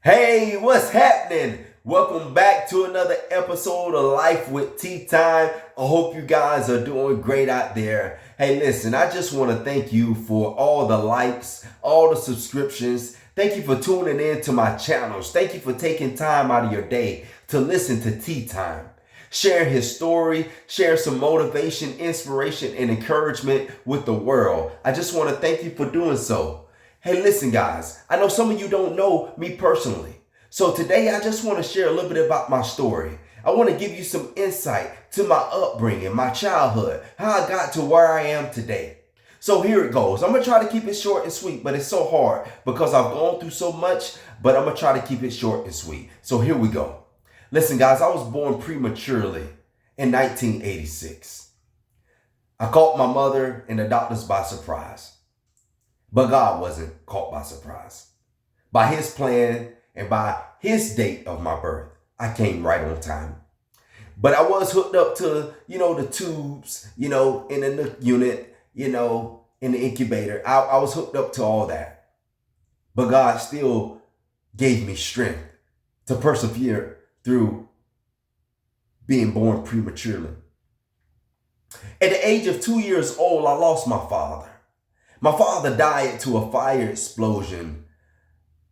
Hey, what's happening? Welcome back to another episode of Life with Tea Time. I hope you guys are doing great out there. Hey, listen, I just want to thank you for all the likes, all the subscriptions. Thank you for tuning in to my channels. Thank you for taking time out of your day to listen to Tea Time. Sharing his story, share some motivation, inspiration, and encouragement with the world. I just want to thank you for doing so. Hey, listen, guys, I know some of you don't know me personally. So today I just want to share a little bit about my story. I want to give you some insight to my upbringing, my childhood, how I got to where I am today. So here it goes. I'm going to try to keep it short and sweet, but it's so hard because I've gone through so much, but I'm going to try to keep it short and sweet. So here we go. Listen, guys, I was born prematurely in 1986. I caught my mother and the doctors by surprise. But God wasn't caught by surprise. By his plan and by his date of my birth, I came right on time. But I was hooked up to, the tubes, in the unit, in the incubator. I was hooked up to all that. But God still gave me strength to persevere through being born prematurely. At the age of 2 years old, I lost my father. My father died to a fire explosion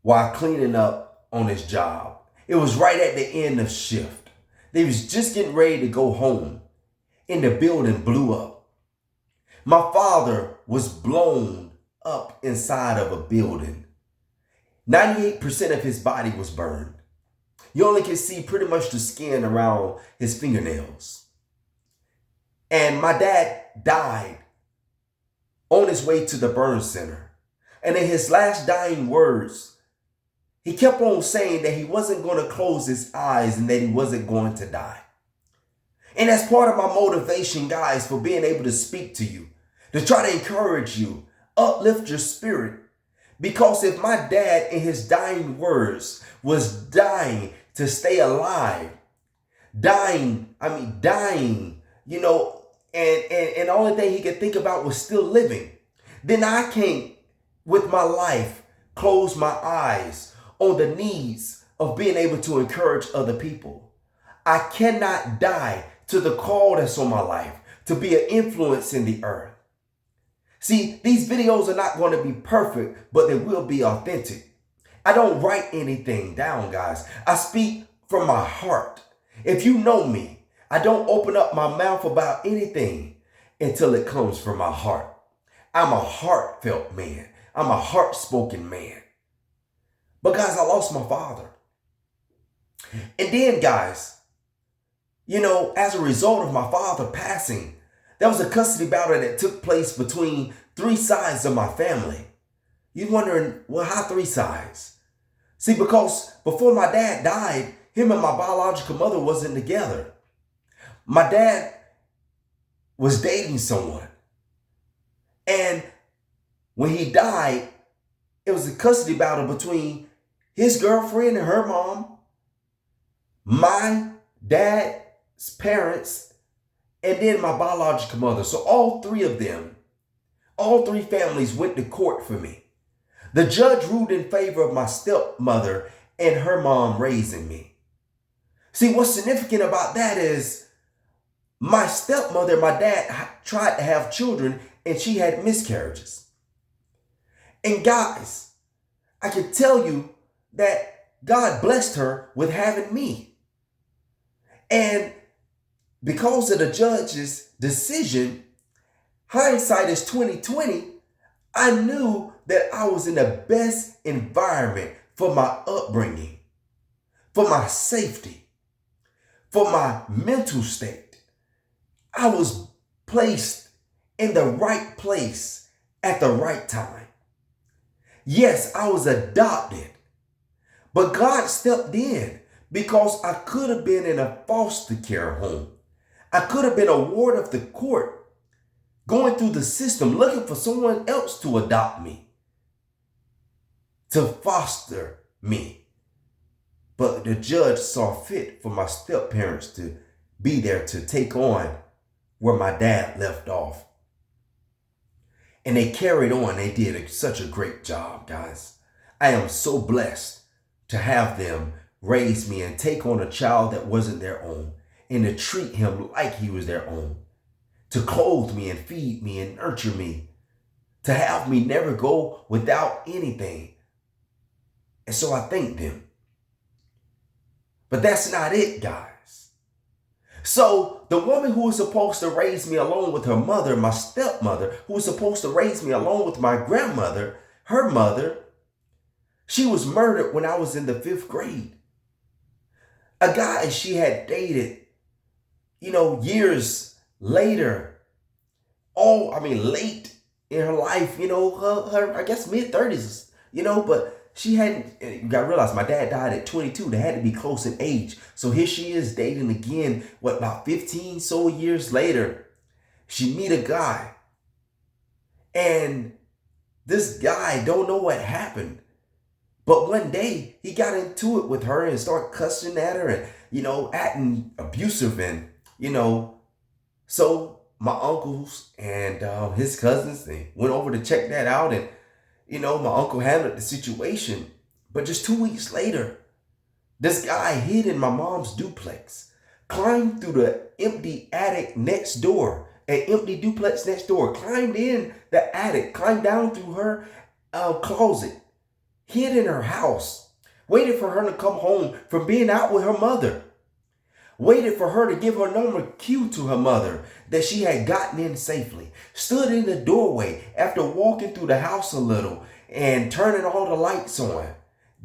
while cleaning up on his job. It was right at the end of shift. They was just getting ready to go home, and the building blew up. My father was blown up inside of a building. 98% of his body was burned. You only can see pretty much the skin around his fingernails. And my dad died on his way to the burn center. And in his last dying words, he kept on saying that he wasn't going to close his eyes and that he wasn't going to die. And that's part of my motivation, guys, for being able to speak to you, to try to encourage you, uplift your spirit. Because if my dad in his dying words was dying to stay alive, dying, and the only thing he could think about was still living, then I can't, with my life, close my eyes on the needs of being able to encourage other people. I cannot die to the call that's on my life, to be an influence in the earth. See, these videos are not going to be perfect, but they will be authentic. I don't write anything down, guys. I speak from my heart. If you know me, I don't open up my mouth about anything until it comes from my heart. I'm a heartfelt man. I'm a heart-spoken man. But guys, I lost my father. And then, guys, as a result of my father passing, there was a custody battle that took place between three sides of my family. You're wondering, well, how three sides? See, because before my dad died, him and my biological mother wasn't together. My dad was dating someone. And when he died, it was a custody battle between his girlfriend and her mom, my dad's parents, and then my biological mother. So all three families went to court for me. The judge ruled in favor of my stepmother and her mom raising me. See, what's significant about that is my stepmother and my dad tried to have children and she had miscarriages. And guys, I can tell you that God blessed her with having me. And because of the judge's decision, hindsight is 2020, I knew that I was in the best environment for my upbringing, for my safety, for my mental state. I was placed in the right place at the right time. Yes, I was adopted, but God stepped in because I could have been in a foster care home. I could have been a ward of the court, going through the system, looking for someone else to adopt me, to foster me. But the judge saw fit for my step-parents to be there to take on where my dad left off. And they carried on. They did such a great job, guys. I am so blessed to have them raise me and take on a child that wasn't their own and to treat him like he was their own, to clothe me and feed me and nurture me, to have me never go without anything. And so I thank them. But that's not it, guys. So the woman who was supposed to raise me along with her mother, my stepmother, who was supposed to raise me along with my grandmother, her mother, she was murdered when I was in the 5th grade. A guy she had dated, years later, late in her life, her I guess mid-30s, but she hadn't, you gotta realize my dad died at 22. They had to be close in age. So here she is dating again, about 15 so years later. She meet a guy. And this guy don't know what happened. But one day he got into it with her and started cussing at her and, acting abusive and, so my uncles and his cousins, they went over to check that out and, my uncle handled the situation. But just 2 weeks later, this guy hid in my mom's duplex, climbed through the empty attic next door, an empty duplex next door, climbed in the attic, climbed down through her closet, hid in her house, waited for her to come home from being out with her mother, waited for her to give her number cue to her mother that she had gotten in safely, stood in the doorway after walking through the house a little and turning all the lights on.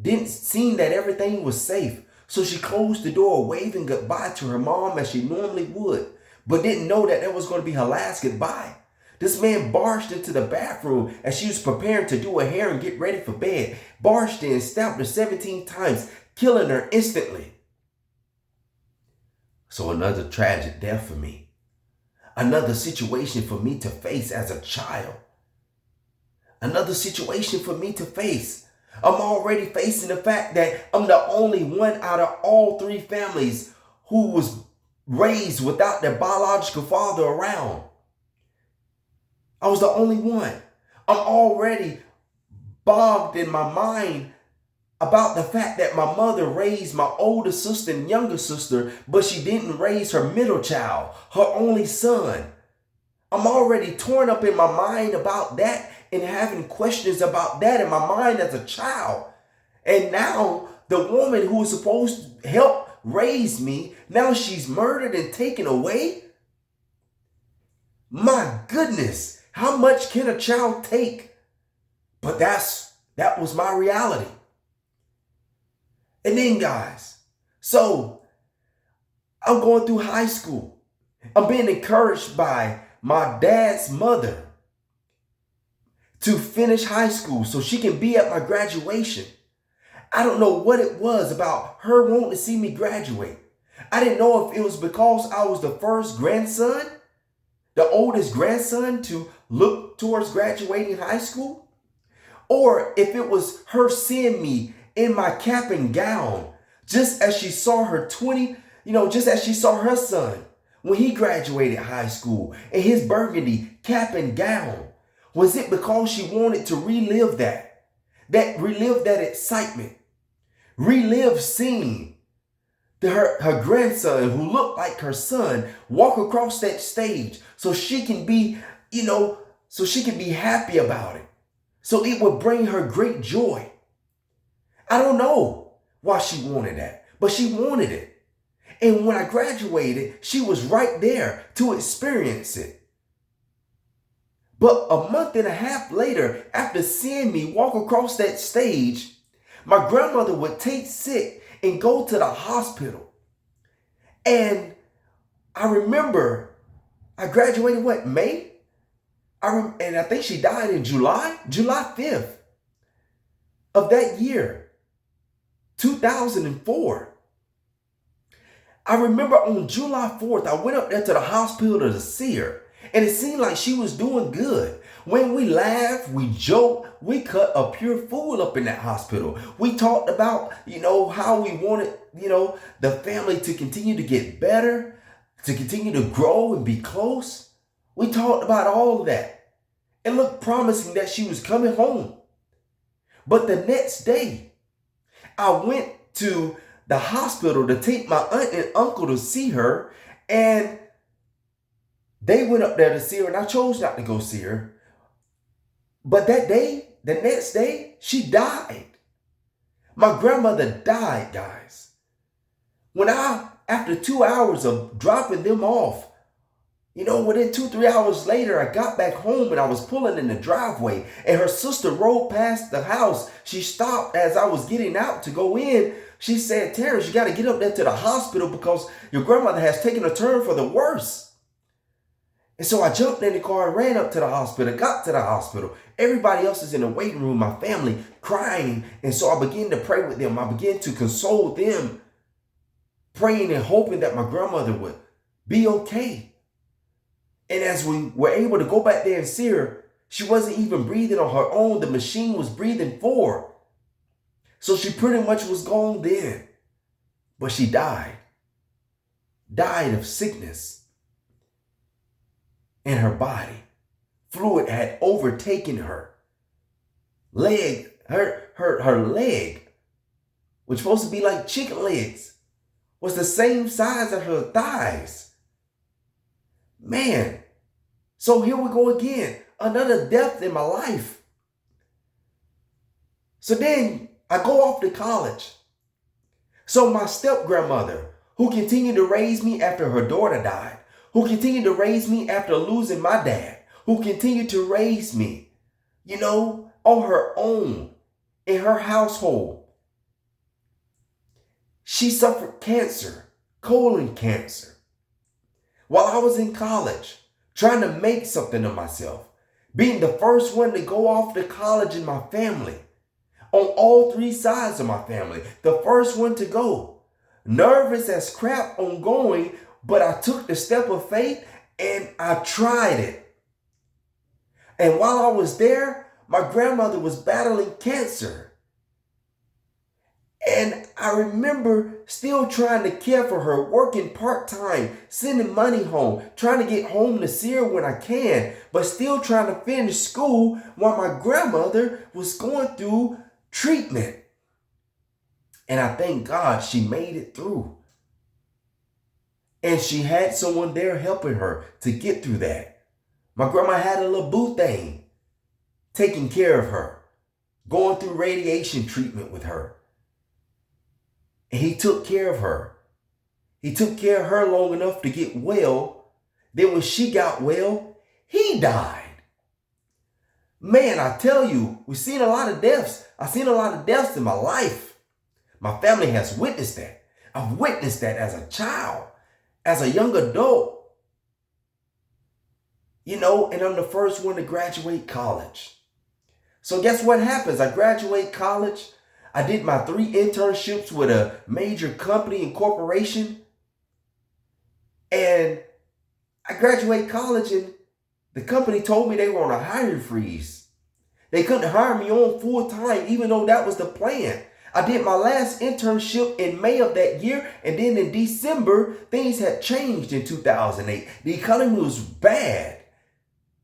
Didn't seem that everything was safe. So she closed the door, waving goodbye to her mom as she normally would, but didn't know that that was going to be her last goodbye. This man barged into the bathroom as she was preparing to do her hair and get ready for bed, barged in, stabbed her 17 times, killing her instantly. So another tragic death for me. Another situation for me to face as a child. Another situation for me to face. I'm already facing the fact that I'm the only one out of all 3 families who was raised without their biological father around. I was the only one. I'm already bogged in my mind about the fact that my mother raised my older sister and younger sister, but she didn't raise her middle child, her only son. I'm already torn up in my mind about that and having questions about that in my mind as a child. And now the woman who was supposed to help raise me, now she's murdered and taken away? My goodness, how much can a child take? But that was my reality. And then, guys, so I'm going through high school. I'm being encouraged by my dad's mother to finish high school so she can be at my graduation. I don't know what it was about her wanting to see me graduate. I didn't know if it was because I was the first grandson, the oldest grandson to look towards graduating high school, or if it was her seeing me in my cap and gown, just as she saw just as she saw her son when he graduated high school in his burgundy cap and gown. Was it because she wanted to relive that excitement, relive seeing her grandson who looked like her son walk across that stage so she can be, happy about it. So it would bring her great joy. I don't know why she wanted that, but she wanted it. And when I graduated, she was right there to experience it. But a month and a half later, after seeing me walk across that stage, my grandmother would take sick and go to the hospital. And I remember I graduated, May? And I think she died in July 5th of that year. 2004. I remember on July 4th, I went up there to the hospital to see her, and it seemed like she was doing good. When we laughed, we joked, we cut a pure fool up in that hospital. We talked about, how we wanted, the family to continue to get better, to continue to grow and be close. We talked about all of that. It looked promising that she was coming home. But the next day, I went to the hospital to take my aunt and uncle to see her, and they went up there to see her, and I chose not to go see her. But that day, the next day, she died. My grandmother died, guys. After 2 hours of dropping them off, within 2, 3 hours later, I got back home and I was pulling in the driveway, and her sister rode past the house. She stopped as I was getting out to go in. She said, "Terrence, you got to get up there to the hospital because your grandmother has taken a turn for the worse." And so I jumped in the car and ran up to the hospital, got to the hospital. Everybody else is in the waiting room, my family crying. And so I began to pray with them. I began to console them, praying and hoping that my grandmother would be okay. And as we were able to go back there and see her, she wasn't even breathing on her own. The machine was breathing for her. So she pretty much was gone then. But she died of sickness in her body. Fluid had overtaken her leg. Her leg, which was supposed to be like chicken legs, was the same size as her thighs. Man, so here we go again. Another death in my life. So then I go off to college. So my step-grandmother, who continued to raise me after her daughter died, who continued to raise me after losing my dad, who continued to raise me, on her own, in her household. She suffered cancer, colon cancer. While I was in college, trying to make something of myself, being the first one to go off to college in my family, on all 3 sides of my family, the first one to go. Nervous as crap on going, but I took the step of faith and I tried it. And while I was there, my grandmother was battling cancer. And I remember still trying to care for her, working part-time, sending money home, trying to get home to see her when I can, but still trying to finish school while my grandmother was going through treatment. And I thank God she made it through. And she had someone there helping her to get through that. My grandma had a little boo thing taking care of her, going through radiation treatment with her. And he took care of her. He took care of her long enough to get well. Then when she got well, he died. Man, I tell you, we've seen a lot of deaths. I've seen a lot of deaths in my life. My family has witnessed that. I've witnessed that as a child, as a young adult. And I'm the first one to graduate college. So guess what happens? I graduate college. I did my 3 internships with a major company and corporation. And I graduate college and the company told me they were on a hiring freeze. They couldn't hire me on full time, even though that was the plan. I did my last internship in May of that year, and then in December, things had changed in 2008. The economy was bad.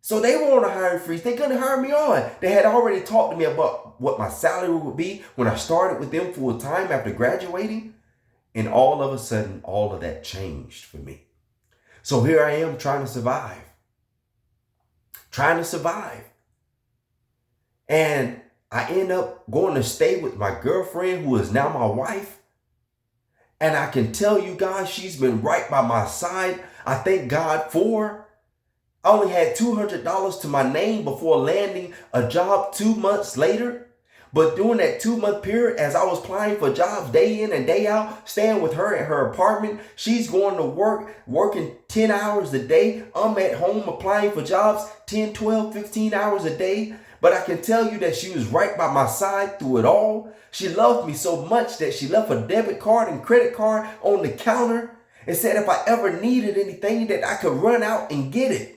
So they were on a hiring freeze. They couldn't hire me on. They had already talked to me about what my salary would be when I started with them full time after graduating. And all of a sudden, all of that changed for me. So here I am trying to survive. And I end up going to stay with my girlfriend, who is now my wife. And I can tell you guys, she's been right by my side. I thank God for her. I only had $200 to my name before landing a job 2 months later. But during that 2-month period, as I was applying for jobs day in and day out, staying with her at her apartment, she's going to work, working 10 hours a day. I'm at home applying for jobs 10, 12, 15 hours a day. But I can tell you that she was right by my side through it all. She loved me so much that she left a debit card and credit card on the counter and said if I ever needed anything that I could run out and get it.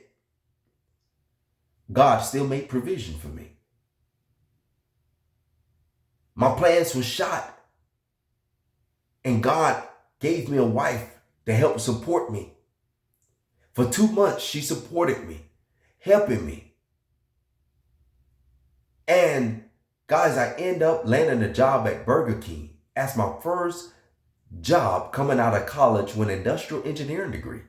God still made provision for me. My plans were shot. And God gave me a wife to help support me. For 2 months, she supported me, helping me. And guys, I end up landing a job at Burger King as my first job coming out of college with an industrial engineering degree.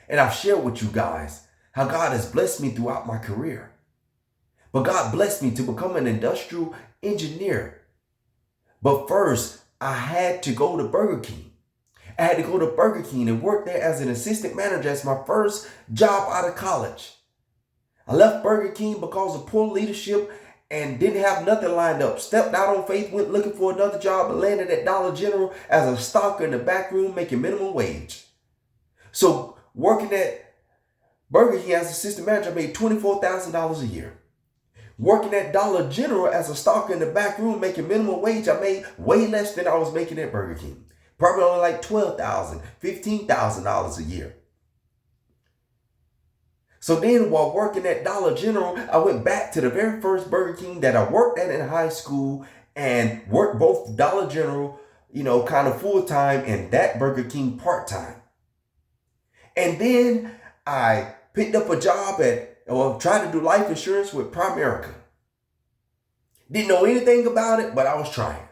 And I've shared with you guys how God has blessed me throughout my career. But God blessed me to become an industrial engineer. But first, I had to go to Burger King. I had to go to Burger King and work there as an assistant manager as my first job out of college. I left Burger King because of poor leadership and didn't have nothing lined up. Stepped out on faith, went looking for another job, and landed at Dollar General as a stalker in the back room making minimum wage. So working at Burger King as assistant manager, I made $24,000 a year. Working at Dollar General as a stalker in the back room making minimum wage, I made way less than I was making at Burger King. Probably only like $12,000, $15,000 a year. So then while working at Dollar General, I went back to the very first Burger King that I worked at in high school and worked both Dollar General, kind of full time and that Burger King part time. And then I picked up a job tried to do life insurance with Primerica. Didn't know anything about it, but I was trying.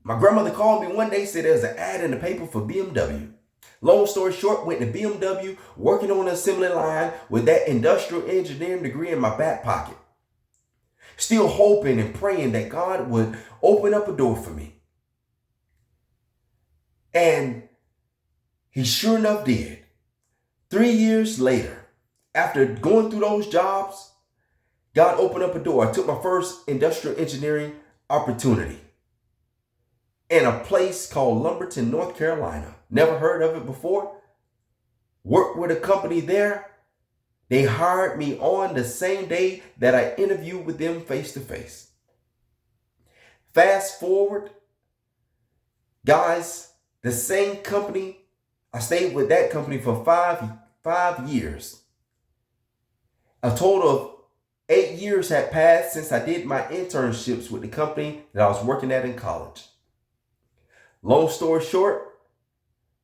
My grandmother called me one day, said there's an ad in the paper for BMW. Long story short, went to BMW, working on the assembly line with that industrial engineering degree in my back pocket. Still hoping and praying that God would open up a door for me. And He sure enough did. 3 years later, after going through those jobs, God opened up a door. I took my first industrial engineering opportunity in a place called Lumberton, North Carolina. Never heard of it before. Worked with a company there. They hired me on the same day that I interviewed with them face to face. Fast forward, guys, the same company, I stayed with that company for five years. A total of 8 years had passed since I did my internships with the company that I was working at in college. Long story short,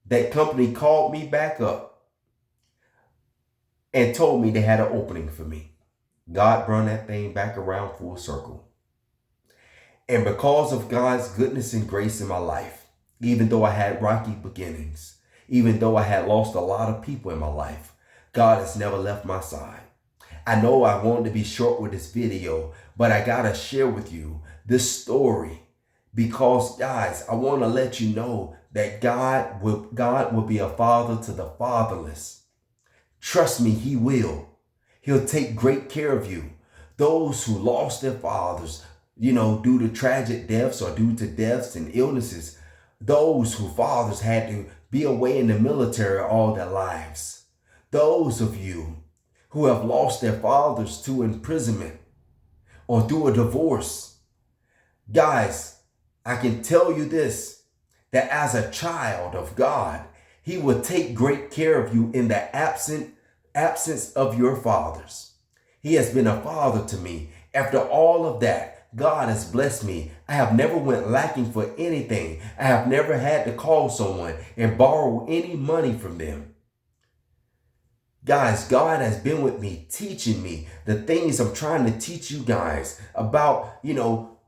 that company called me back up and told me they had an opening for me. God brought that thing back around full circle. And because of God's goodness and grace in my life, even though I had rocky beginnings, even though I had lost a lot of people in my life, God has never left my side. I know I wanted to be short with this video, but I gotta share with you this story because, guys, I want to let you know that God will be a father to the fatherless. Trust me, He will. He'll take great care of you. Those who lost their fathers, due to tragic deaths or due to deaths and illnesses, those whose fathers had to be away in the military all their lives. Those of you who have lost their fathers to imprisonment or through a divorce. Guys, I can tell you this, that as a child of God, He will take great care of you in the absence of your fathers. He has been a father to me. After all of that, God has blessed me. I have never went lacking for anything. I have never had to call someone and borrow any money from them. Guys, God has been with me, teaching me the things I'm trying to teach you guys about,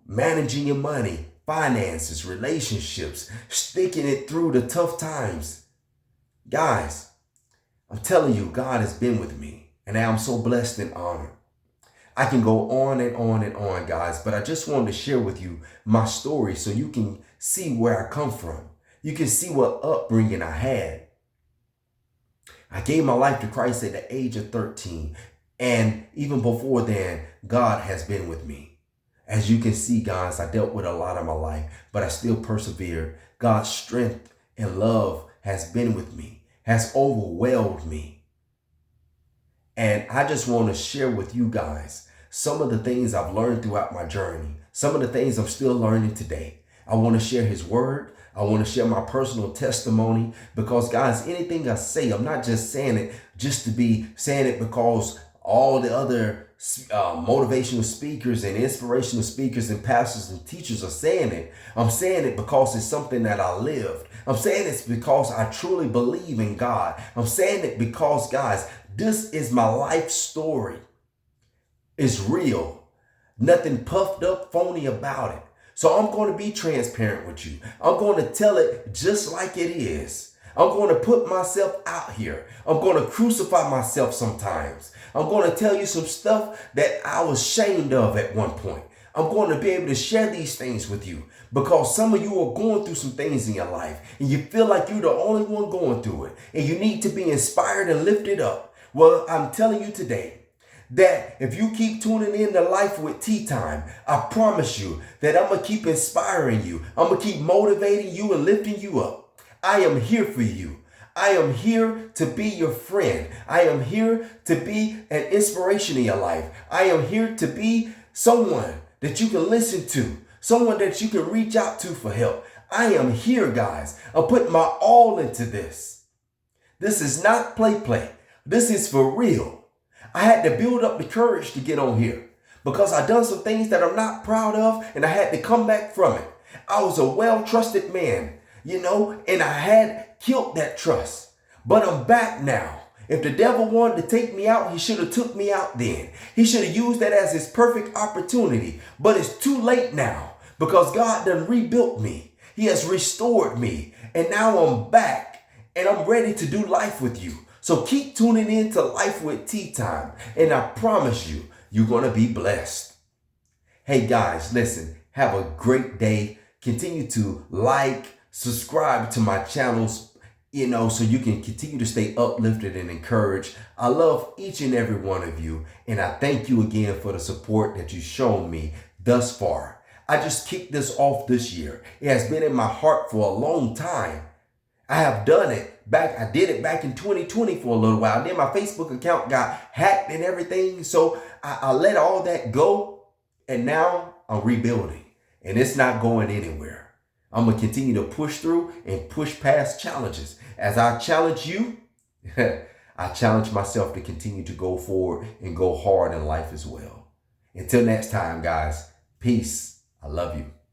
managing your money, finances, relationships, sticking it through the tough times. Guys, I'm telling you, God has been with me, and I'm so blessed and honored. I can go on and on and on, guys, but I just wanted to share with you my story so you can see where I come from. You can see what upbringing I had. I gave my life to Christ at the age of 13. And even before then, God has been with me. As you can see, guys, I dealt with a lot of my life, but I still persevered. God's strength and love has been with me, has overwhelmed me. And I just want to share with you guys some of the things I've learned throughout my journey, some of the things I'm still learning today. I want to share His word. I want to share my personal testimony because, guys, anything I say, I'm not just saying it just to be saying it because all the other motivational speakers and inspirational speakers and pastors and teachers are saying it. I'm saying it because it's something that I lived. I'm saying it's because I truly believe in God. I'm saying it because, guys, this is my life story. It's real. Nothing puffed up, phony about it. So I'm going to be transparent with you. I'm going to tell it just like it is. I'm going to put myself out here. I'm going to crucify myself sometimes. I'm going to tell you some stuff that I was ashamed of at one point. I'm going to be able to share these things with you because some of you are going through some things in your life and you feel like you're the only one going through it and you need to be inspired and lifted up. Well, I'm telling you today that if you keep tuning in to Life with Tea Time, I promise you that I'm going to keep inspiring you. I'm going to keep motivating you and lifting you up. I am here for you. I am here to be your friend. I am here to be an inspiration in your life. I am here to be someone that you can listen to, someone that you can reach out to for help. I am here, guys. I'm putting my all into this. This is not play. This is for real. I had to build up the courage to get on here because I done some things that I'm not proud of and I had to come back from it. I was a well-trusted man, and I had killed that trust. But I'm back now. If the devil wanted to take me out, he should have took me out then. He should have used that as his perfect opportunity. But it's too late now because God done rebuilt me. He has restored me. And now I'm back and I'm ready to do life with you. So keep tuning in to Life with Tea Time. And I promise you, you're going to be blessed. Hey guys, listen, have a great day. Continue to subscribe to my channels, so you can continue to stay uplifted and encouraged. I love each and every one of you. And I thank you again for the support that you've shown me thus far. I just kicked this off this year. It has been in my heart for a long time. I have done it I did it back in 2020 for a little while. Then my Facebook account got hacked and everything. So I let all that go. And now I'm rebuilding. And it's not going anywhere. I'm going to continue to push through and push past challenges. As I challenge you, I challenge myself to continue to go forward and go hard in life as well. Until next time, guys, peace. I love you.